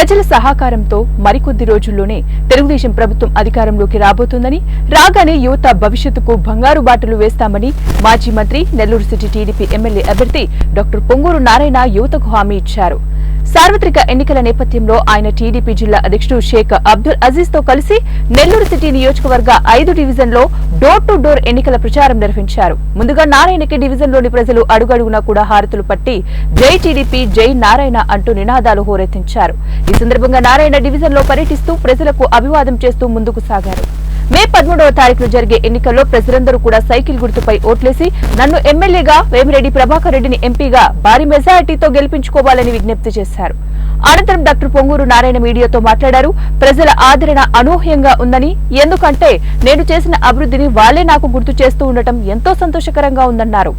ప్రజల సహకారంతో మరికొద్ది రోజుల్లోనే తెలుగుదేశం ప్రభుత్వం అధికారంలోకి రాబోతుందని, రాగానే యువత భవిష్యత్తుకు బంగారు బాటలు వేస్తామని మాజీ మంత్రి నెల్లూరు సిటీ టీడీపీ ఎమ్మెల్యే అభ్యర్థి డాక్టర్ పొంగూరు నారాయణ యువతకు హామీ ఇచ్చారు. సార్వత్రిక ఎన్నికల నేపథ్యంలో ఆయన టీడీపీ జిల్లా అధ్యక్షుడు షేక్ అబ్దుల్ అజీజ్ తో కలిసి నెల్లూరు సిటీ నియోజకవర్గ 5 డివిజన్లో డోర్ టు డోర్ ఎన్నికల ప్రచారం నిర్వహించారు. ముందుగా నారాయణకి డివిజన్లోని ప్రజలు అడుగడుగునా కూడా హారతులు పట్టి జై టీడీపీ, జై నారాయణ అంటూ నినాదాలు హోరెత్తించారు. ఈ సందర్భంగా నారాయణ డివిజన్లో పర్యటిస్తూ ప్రజలకు అభివాదం చేస్తూ ముందుకు సాగారు. మే 13వ తారీఖున జరిగే ఎన్నికల్లో ప్రజలందరూ కూడా సైకిల్ గుర్తుపై ఓట్లేసి నన్ను ఎమ్మెల్యేగా, వేమిరెడ్డి ప్రభాకర్ రెడ్డిని ఎంపీగా భారీ మెజారిటీతో గెలిపించుకోవాలని విజ్ఞప్తి చేశారు. అనంతరం డాక్టర్ పొంగూరు నారాయణ మీడియాతో మాట్లాడారు. ప్రజల ఆదరణ అనూహ్యంగా ఉందని, ఎందుకంటే నేను చేసిన అభివృద్ధిని వాళ్లే నాకు గుర్తు చేస్తూ ఉండటం ఎంతో సంతోషకరంగా ఉందన్నారు.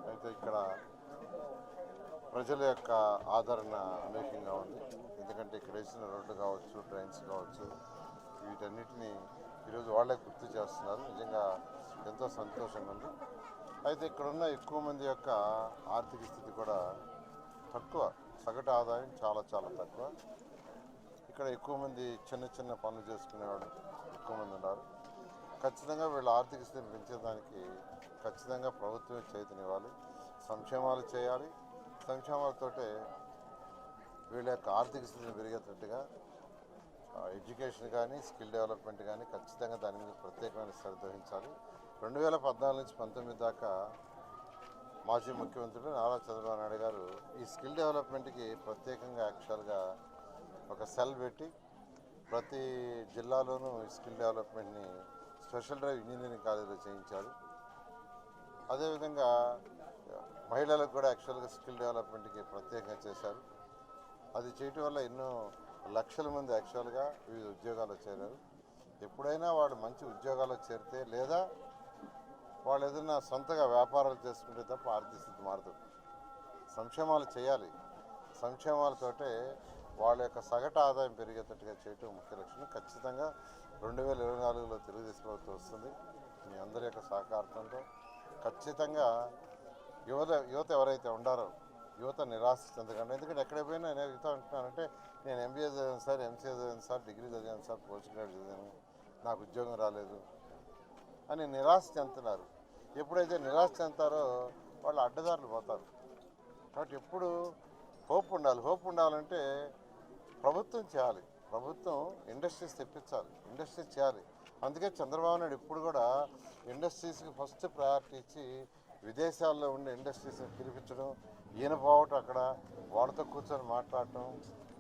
అయితే ఇక్కడ ప్రజల యొక్క ఆదరణ అనేకంగా ఉంది. ఎందుకంటే ఇక్కడ వేసిన రోడ్డు కావచ్చు, డ్రైన్స్ కావచ్చు, వీటన్నిటిని ఈరోజు వాళ్ళే గుర్తు చేస్తున్నారు. నిజంగా ఎంతో సంతోషంగా ఉంది. అయితే ఇక్కడున్న ఎక్కువ మంది యొక్క ఆర్థిక స్థితి కూడా తక్కువ, సగటు ఆదాయం చాలా చాలా తక్కువ. ఇక్కడ ఎక్కువ మంది చిన్న చిన్న పనులు చేసుకునేవాళ్ళు ఎక్కువ మంది ఉన్నారు. ఖచ్చితంగా వీళ్ళ ఆర్థిక స్థితిని పెంచేదానికి ఖచ్చితంగా ప్రభుత్వమే చైతన్యవ్వాలి, సంక్షేమాలు చేయాలి. సంక్షేమాలతోటే వీళ్ళ యొక్క ఆర్థిక స్థితిని పెరిగేటట్టుగా ఎడ్యుకేషన్ కానీ, స్కిల్ డెవలప్మెంట్ కానీ ఖచ్చితంగా దాని మీద ప్రత్యేకమైన శ్రద్ధ వహించాలి. 2014 నుంచి 19 దాకా మాజీ ముఖ్యమంత్రులు నారా చంద్రబాబు నాయుడు గారు ఈ స్కిల్ డెవలప్మెంట్కి ప్రత్యేకంగా యాక్చువల్గా ఒక సెల్ పెట్టి ప్రతి జిల్లాలోనూ ఈ స్కిల్ డెవలప్మెంట్ని స్పెషల్ డ్రైవ్ ఇంజనీరింగ్ కాలేజీలో చేయించారు. అదేవిధంగా మహిళలకు కూడా యాక్చువల్గా స్కిల్ డెవలప్మెంట్కి ప్రత్యేకంగా చేశారు. అది చేయటం వల్ల ఎన్నో లక్షల మంది యాక్చువల్గా వివిధ ఉద్యోగాలు చేరారు. ఎప్పుడైనా వాళ్ళు మంచి ఉద్యోగాలు చేరితే, లేదా వాళ్ళు ఏదైనా సొంతగా వ్యాపారాలు చేసుకుంటే తప్ప ఆర్థిక స్థితి మారుతుంది. సంక్షేమాలు చేయాలి. సంక్షేమాలతోటే వాళ్ళ యొక్క సగటు ఆదాయం పెరిగేటట్టుగా చేయటం ముఖ్య లక్ష్యం. ఖచ్చితంగా 2024లో తెలుగుదేశం ప్రభుత్వం వస్తుంది. మీ అందరి యొక్క సహకారంతో ఖచ్చితంగా యువత ఎవరైతే ఉండారో యువత నిరాశ చెందకండి. ఎందుకంటే ఎక్కడ పోయినా నేను యువత అంటున్నానంటే, నేను ఎంబీఏ చదివాను సార్, ఎంసీఏ చదివాను సార్, డిగ్రీ చదివాను సార్, పోస్ట్ గ్రాడ్యుయేట్ చదివాను, నాకు ఉద్యోగం రాలేదు అని నిరాశ చెందుతున్నారు. ఎప్పుడైతే నిరాశ చెందుతారో వాళ్ళు అడ్డదారులు పోతారు. కాబట్టి ఎప్పుడు హోప్ ఉండాలి. హోప్ ఉండాలంటే ప్రభుత్వం చేయాలి. ప్రభుత్వం ఇండస్ట్రీస్ తెప్పించాలి, ఇండస్ట్రీస్ చేయాలి. అందుకే చంద్రబాబు నాయుడు ఇప్పుడు కూడా ఇండస్ట్రీస్కి ఫస్ట్ ప్రయారిటీ ఇచ్చి విదేశాల్లో ఉండే ఇండస్ట్రీస్ని పిలిపించడం, ఈయన పోవటం, అక్కడ వాళ్ళతో కూర్చొని మాట్లాడటం,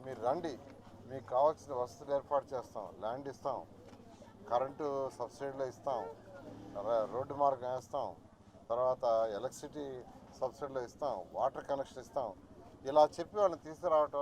మీరు రండి, మీకు కావాల్సిన వసతులు ఏర్పాటు చేస్తాం, ల్యాండ్ ఇస్తాం, కరెంటు సబ్సిడీలో ఇస్తాం, రోడ్డు మార్గం వేస్తాం, తర్వాత ఎలక్ట్రిసిటీ సబ్సిడీలో ఇస్తాం, వాటర్ కనెక్షన్ ఇస్తాం, ఇలా చెప్పి వాళ్ళని తీసుకురావటం